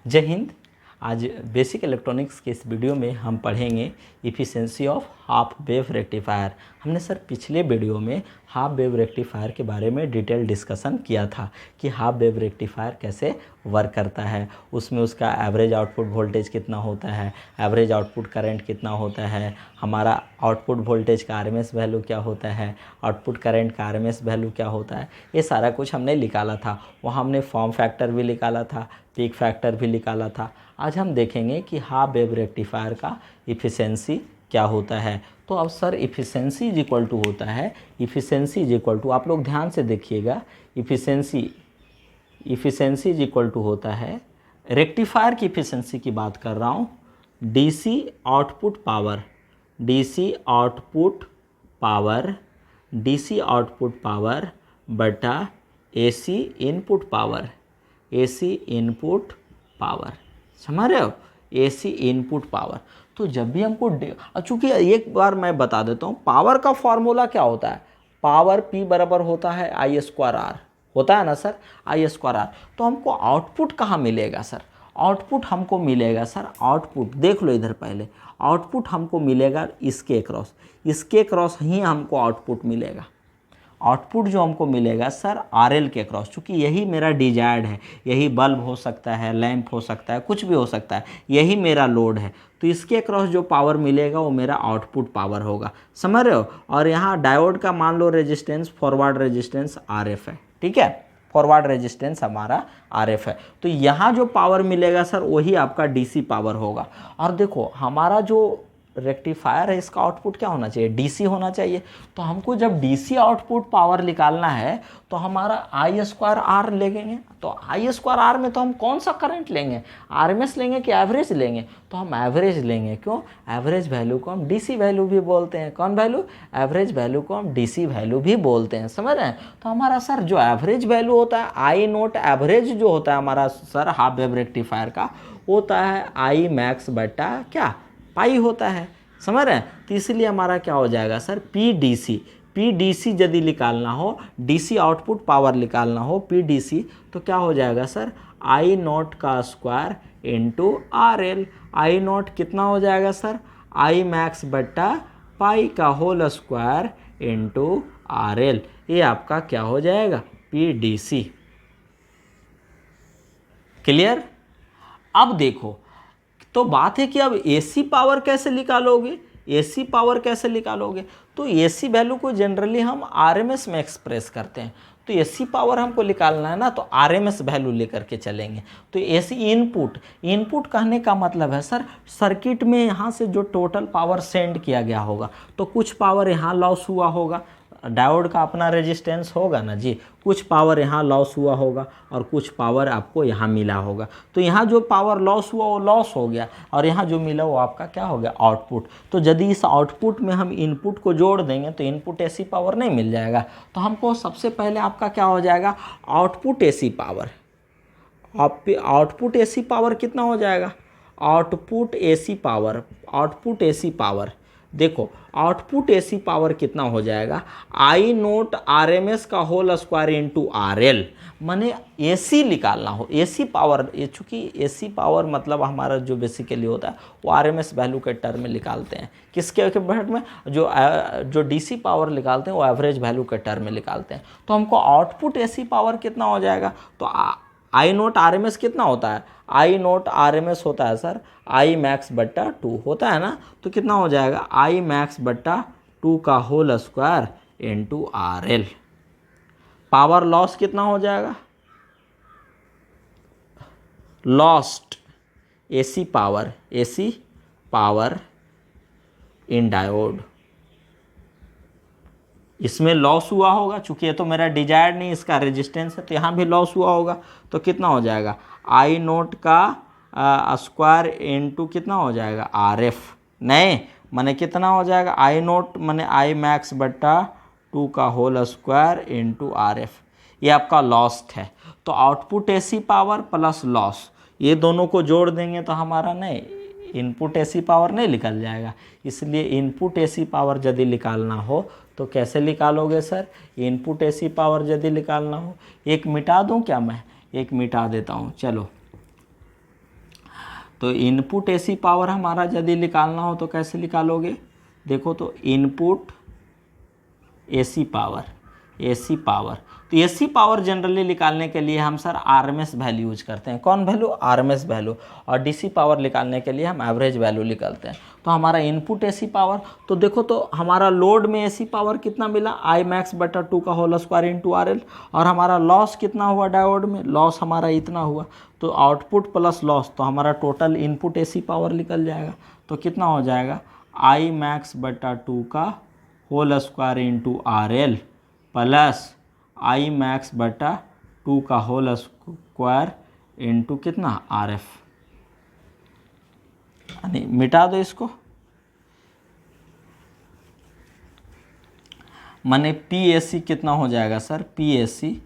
जय हिंद। आज basic electronics के इस वीडियो में हम पढ़ेंगे efficiency of half wave rectifier. हमने सर पिछले वीडियो में हाफ वेव रेक्टिफायर के बारे में डिटेल डिस्कशन किया था कि हाफ वेव रेक्टिफायर कैसे वर्क करता है, उसमें उसका एवरेज आउटपुट वोल्टेज कितना होता है, एवरेज आउटपुट करंट कितना होता है, हमारा आउटपुट वोल्टेज का आरएमएस वैल्यू क्या होता है, आउटपुट करंट का आरएमएस वैल्यू क्या होता है। ये सारा कुछ हमने निकाला था। वहाँ हमने फॉर्म फैक्टर भी निकाला था, पीक फैक्टर भी निकाला था। आज हम देखेंगे कि हाफ वेव रेक्टिफायर का इफ़िशियंसी क्या होता है। तो अब sir efficiency is equal to होता है, इफ़िशियंसी इज इक्वल टू, आप लोग ध्यान से देखिएगा, इफ़िशियंसी इज इक्वल टू होता है, रेक्टिफायर की इफ़िशियंसी की बात कर रहा हूँ, DC output power, DC output power बटा AC input power, AC input power, समझ रहे हो, एसी इनपुट पावर। तो जब भी हमको चूँकि एक बार मैं बता देता हूँ, पावर का फॉर्मूला क्या होता है, पावर P बराबर होता है आई स्क्वायर आर, होता है ना सर, आई स्क्वायर आर। तो हमको आउटपुट कहाँ मिलेगा सर, आउटपुट हमको मिलेगा सर, आउटपुट देख लो इधर, पहले आउटपुट हमको मिलेगा इसके क्रॉस ही हमको आउटपुट मिलेगा। आउटपुट जो हमको मिलेगा सर आरएल के क्रॉस, चूँकि यही मेरा डिजायर्ड है, यही बल्ब हो सकता है, लैंप हो सकता है, कुछ भी हो सकता है, यही मेरा लोड है। तो इसके क्रॉस जो पावर मिलेगा वो मेरा आउटपुट पावर होगा, समझ रहे हो। और यहाँ डायोड का मान low resistance, forward resistance RF है, ठीक है, फॉरवर्ड रेजिस्टेंस हमारा आरएफ है। तो यहाँ जो पावर मिलेगा सर वही आपका डीसी पावर होगा। और देखो हमारा जो रेक्टिफायर है इसका आउटपुट क्या होना चाहिए, डीसी होना चाहिए। तो हमको जब डीसी आउटपुट पावर निकालना है तो हमारा आई स्क्वायर आर लेंगे। तो आई स्क्वायर आर में तो हम कौन सा करंट लेंगे, आरएमएस लेंगे कि एवरेज लेंगे, तो हम एवरेज लेंगे। क्यों, एवरेज वैल्यू को हम डीसी वैल्यू भी बोलते हैं। कौन वैल्यू, एवरेज वैल्यू को हम डीसी वैल्यू भी बोलते हैं, समझ रहे हैं। तो हमारा सर जो एवरेज वैल्यू होता है, आई नोट एवरेज जो होता है हमारा सर हाफ वेव रेक्टिफायर का, होता है आई मैक्स बटा क्या, पाई होता है, समझ रहे हैं। तो इसलिए हमारा क्या हो जाएगा सर, पी डी सी यदि निकालना हो, डीसी आउटपुट पावर निकालना हो पी डी सी, तो क्या हो जाएगा सर, आई नॉट का square into R L. I nought कितना हो जाएगा सर, आई मैक्स बट्टा पाई का whole square into R L. ये आपका क्या हो जाएगा, पी डी सी। क्लियर। अब देखो, तो बात है कि अब एसी पावर कैसे निकालोगे, एसी पावर कैसे निकालोगे। तो एसी वैल्यू को जनरली हम आरएमएस में एक्सप्रेस करते हैं। तो एसी पावर हमको निकालना है ना, तो आरएमएस वैल्यू लेकर के चलेंगे। तो एसी इनपुट कहने का मतलब है सर, सर्किट में यहाँ से जो टोटल पावर सेंड किया गया होगा, तो कुछ पावर यहाँ लॉस हुआ होगा, डायोड का अपना रेजिस्टेंस होगा ना जी, कुछ पावर यहाँ लॉस हुआ होगा और कुछ पावर आपको यहाँ मिला होगा। तो यहाँ जो पावर लॉस हुआ वो लॉस हो गया और यहाँ जो मिला वो आपका क्या हो गया, आउटपुट। तो यदि इस आउटपुट में हम इनपुट को जोड़ देंगे तो इनपुट एसी पावर नहीं मिल जाएगा। तो हमको सबसे पहले आपका क्या हो जाएगा, output AC power. Output AC power कितना हो जाएगा, आउटपुट एसी पावर देखो, आउटपुट एसी पावर कितना हो जाएगा, आई नोट आरएमएस का होल स्क्वायर इंटू आरएल। माने एसी निकालना हो, एसी पावर, चूँकि एसी पावर मतलब हमारा जो बेसिकली होता है वो आरएमएस वैल्यू के टर्म में निकालते हैं। किसके बट में, जो डीसी पावर निकालते हैं वो एवरेज वैल्यू के टर्म में निकालते हैं। तो हमको आउटपुट एसी पावर कितना हो जाएगा, तो आई नोट आरएमएस कितना होता है, आई नोट आरएमएस होता है सर आई मैक्स बट्टा 2 होता है ना। तो कितना हो जाएगा, आई मैक्स बट्टा 2 का whole square into R L. Power loss कितना हो जाएगा, lost AC power in diode, इसमें लॉस हुआ होगा, चूंकि ये तो मेरा डिजायर्ड नहीं, इसका रेजिस्टेंस है, तो यहाँ भी लॉस हुआ होगा। तो कितना हो जाएगा, आई नोट का स्क्वायर इंटू कितना हो जाएगा, आर एफ, नहीं माने कितना हो जाएगा, आई नोट माने आई मैक्स बट्टा 2 का whole square into R F. ये आपका लॉस्ट है। तो output AC power plus loss, ये दोनों को जोड़ देंगे तो हमारा नहीं, इनपुट एसी पावर नहीं निकल जाएगा। इसलिए इनपुट एसी पावर यदि निकालना हो तो कैसे निकालोगे सर, इनपुट एसी पावर यदि निकालना हो, एक मिटा दूं क्या, मैं एक मिटा देता हूं, चलो तो इनपुट एसी पावर हमारा यदि निकालना हो तो कैसे निकालोगे, देखो तो input AC power, AC power, तो एसी पावर जनरली निकालने के लिए हम सर आरएमएस वैल्यू यूज करते हैं। कौन वैल्यू, आरएमएस वैल्यू। और डीसी पावर निकालने के लिए हम एवरेज वैल्यू निकालते हैं। तो हमारा इनपुट एसी पावर, तो देखो तो हमारा लोड में एसी पावर कितना मिला, आई मैक्स बटा 2 का whole square into R L. और हमारा लॉस कितना हुआ डायोड में, लॉस हमारा इतना हुआ, तो आउटपुट प्लस लॉस, तो हमारा टोटल इनपुट एसी पावर निकल जाएगा। तो कितना हो जाएगा, आई मैक्स बटा 2 का whole square into R L plus I max बटा 2 का होल स्क्वायर इंटू कितना, आर एफ। यानी मिटा दो इसको, माने पी एस सी कितना हो जाएगा sir, P S C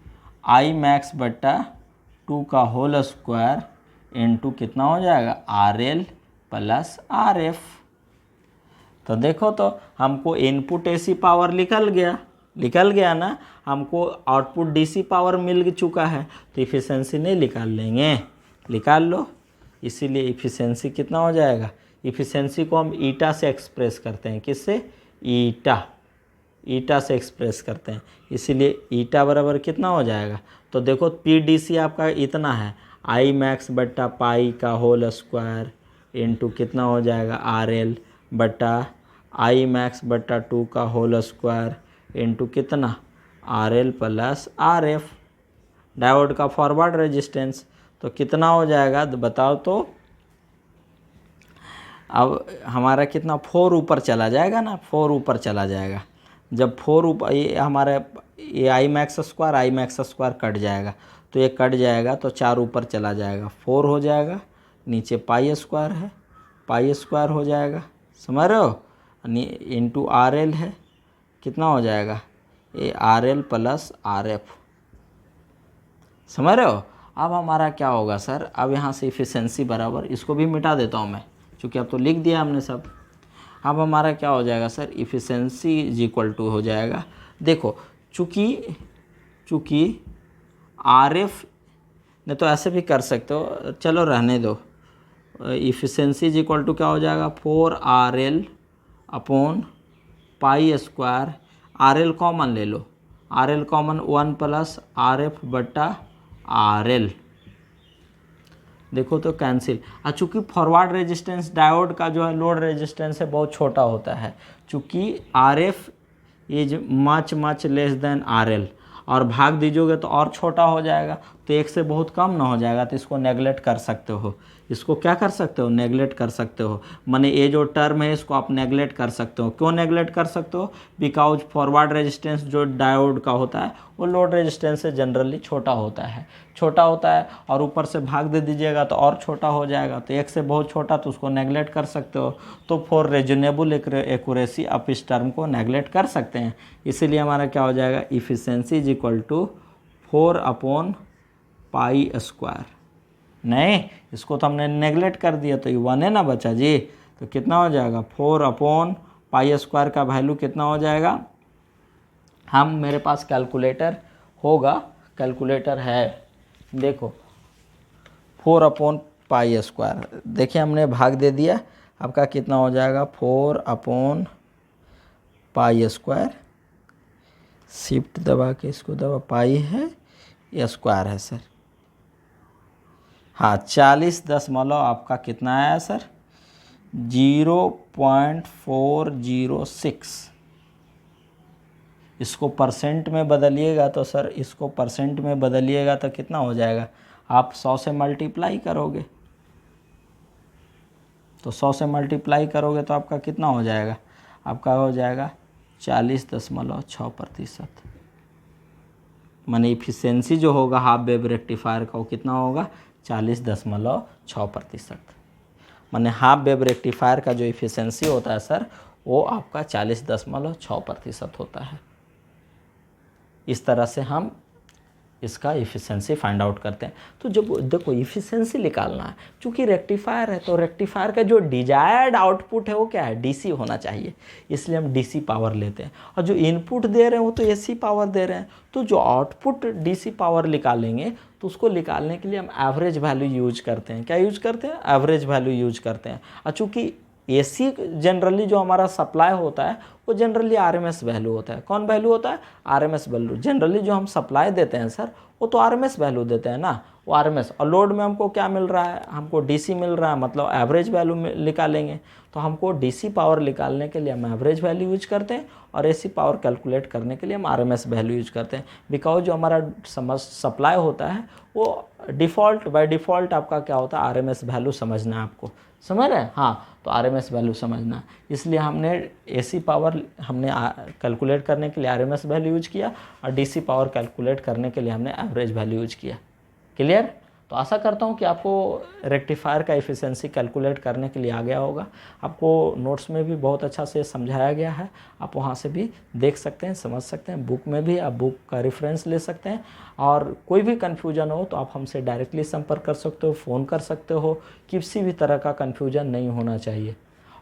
I max बटा 2 का होल स्क्वायर इंटू कितना हो जाएगा, R L plus R F. तो देखो तो हमको इनपुट एसी पावर निकल गया ना, हमको आउटपुट डीसी पावर मिल चुका है, तो इफिशिएंसी नहीं निकाल लेंगे, निकाल लो। इसीलिए इफिशिएंसी कितना हो जाएगा, इफिशिएंसी को हम ईटा से एक्सप्रेस करते हैं, किससे, ईटा से एक्सप्रेस करते हैं। इसीलिए ईटा बराबर कितना हो जाएगा, तो देखो पी डी सी आपका इतना है, आई मैक्स बट्टा पाई का होल स्क्वायर इंटू कितना हो जाएगा, आर एल बट्टा आई मैक्स बट्टा 2 का होल स्क्वायर इंटू कितना, are L plus R F. Diode का फॉरवर्ड रेजिस्टेंस तो कितना हो जाएगा, तो बताओ तो। अब हमारा कितना, 4 ऊपर चला जाएगा ना, 4 ऊपर चला जाएगा। जब 4 ऊपर, ये हमारे ये आई मैक्स स्क्वायर कट जाएगा, तो ये कट जाएगा तो 4 ऊपर चला जाएगा, 4 हो जाएगा, नीचे पाई स्क्वायर है, पाई स्क्वायर हो जाएगा, समझ रहे हो, इंटू आर एल है, कितना हो जाएगा, ये are L plus R F, समझ रहे हो। अब हमारा क्या होगा सर, अब यहाँ से इफिशिएंसी बराबर, इसको भी मिटा देता हूँ मैं, क्योंकि अब तो लिख दिया हमने सब। अब हमारा क्या हो जाएगा sir, efficiency is equal to हो जाएगा, देखो चूँकि आर एफ ने, तो ऐसे भी कर सकते हो, चलो रहने दो। इफिशिएंसी इज इक्वल टू क्या हो जाएगा, 4RL upon pi square, R L common ले लो, R L common 1 plus R F बट्टा आर एल, देखो तो कैंसिल। और चूँकि फॉरवर्ड रेजिस्टेंस डायोड का जो है लोड रेजिस्टेंस है बहुत छोटा होता है, चूँकि R F is much less than are L, और भाग दीजिएगा तो और छोटा हो जाएगा, तो 1 से बहुत कम ना हो जाएगा, तो इसको नेगलेक्ट कर सकते हो। इसको क्या कर सकते हो, नेगलेक्ट कर सकते हो, माने ये जो टर्म है इसको आप नेगलेक्ट कर सकते हो। क्यों नेगलेक्ट कर सकते हो, बिकॉज फॉरवर्ड रेजिस्टेंस जो डायोड का होता है वो लोड रेजिस्टेंस से जनरली छोटा होता है, और ऊपर से भाग दे दीजिएगा तो और छोटा हो जाएगा, तो 1 से बहुत छोटा, तो उसको नेगलेक्ट कर सकते हो। तो फॉर रीजनेबल एक्यूरेसी आप इस टर्म को नेगलेक्ट कर सकते हैं। इसीलिए हमारा क्या हो जाएगा, efficiency is equal to 4 upon pi square, नहीं इसको तो हमने नेगलेक्ट कर दिया, तो ये 1 है ना बच्चा जी, तो कितना हो जाएगा, 4 अपॉन पाई स्क्वायर का वैल्यू कितना हो जाएगा, हम मेरे पास कैलकुलेटर होगा, कैलकुलेटर है, देखो 4 अपॉन पाई स्क्वायर, देखिए हमने भाग दे दिया, आपका कितना हो जाएगा, 4 अपॉन पाई स्क्वायर, शिफ्ट दबा के इसको दबा, पाई है या स्क्वायर है सर, हाँ 40 आपका कितना आया सर, 0.406। इसको परसेंट में बदलिएगा तो सर, इसको परसेंट में बदलिएगा तो कितना हो जाएगा, आप 100 से मल्टीप्लाई करोगे, तो 100 से मल्टीप्लाई करोगे तो आपका कितना हो जाएगा, आपका हो जाएगा 40.6%। माने इफिशिएंसी जो होगा हाफ वेव रेक्टिफायर का वो कितना होगा, 40.6%। माने हाफ वेव रेक्टिफायर का जो इफिशिएंसी होता है सर, वो आपका 40.6% होता है। इस तरह से हम इसका इफ़िशेंसी फाइंड आउट करते हैं। तो जब देखो इफ़िशेंसी निकालना है, चूँकि रेक्टिफायर है तो रेक्टिफायर का जो डिजायर्ड आउटपुट है वो क्या है, डीसी होना चाहिए, इसलिए हम डीसी पावर लेते हैं। और जो इनपुट दे रहे हैं वो तो एसी पावर दे रहे हैं, तो जो आउटपुट डीसी पावर निकालेंगे तो उसको निकालने के लिए हम एवरेज वैल्यू यूज करते हैं। क्या यूज करते हैं, एवरेज वैल्यू यूज करते हैं। और चूँकि एसी जनरली जो हमारा सप्लाई होता है वो जनरली आरएमएस वैल्यू होता है। कौन वैल्यू होता है, आरएमएस वैल्यू। जनरली जो हम सप्लाई देते हैं सर वो तो आरएमएस वैल्यू देते हैं ना, वो आरएमएस। और लोड में हमको क्या मिल रहा है, हमको डीसी मिल रहा है, मतलब एवरेज वैल्यू निकालेंगे। तो हमको डीसी पावर निकालने के लिए हम एवरेज वैल्यू यूज करते हैं और एसी पावर कैलकुलेट करने के लिए हम आरएमएस वैल्यू यूज करते हैं। बिकॉज जो हमारा सप्लाई होता है वो डिफ़ॉल्ट बाय डिफ़ॉल्ट आपका क्या होता है, आरएमएस वैल्यू समझना है आपको, समझ रहे हैं। हाँ, तो आरएमएस वैल्यू समझना, इसलिए हमने एसी पावर हमने कैलकुलेट करने के लिए आरएमएस वैल्यू यूज किया और डीसी पावर कैलकुलेट करने के लिए हमने एवरेज वैल्यू यूज किया। क्लियर। तो आशा करता हूँ कि आपको रेक्टिफायर का एफिशिएंसी कैलकुलेट करने के लिए आ गया होगा। आपको नोट्स में भी बहुत अच्छा से समझाया गया है, आप वहाँ से भी देख सकते हैं, समझ सकते हैं। बुक में भी आप बुक का रेफरेंस ले सकते हैं। और कोई भी कन्फ्यूजन हो तो आप हमसे डायरेक्टली संपर्क कर सकते हो, फ़ोन कर सकते हो। किसी भी तरह का कन्फ्यूजन नहीं होना चाहिए।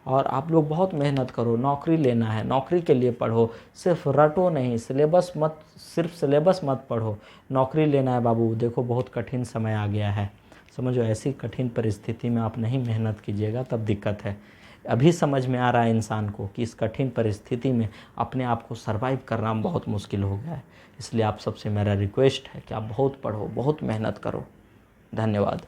और आप लोग बहुत मेहनत करो, नौकरी लेना है, नौकरी के लिए पढ़ो, सिर्फ रटो नहीं, सिर्फ सिलेबस मत पढ़ो, नौकरी लेना है बाबू। देखो बहुत कठिन समय आ गया है, समझो। ऐसी कठिन परिस्थिति में आप नहीं मेहनत कीजिएगा तब दिक्कत है। अभी समझ में आ रहा है इंसान को कि इस कठिन परिस्थिति में अपने आप को सर्वाइव करना बहुत मुश्किल हो गया है। इसलिए आप सबसे मेरा रिक्वेस्ट है कि आप बहुत पढ़ो, बहुत मेहनत करो। धन्यवाद।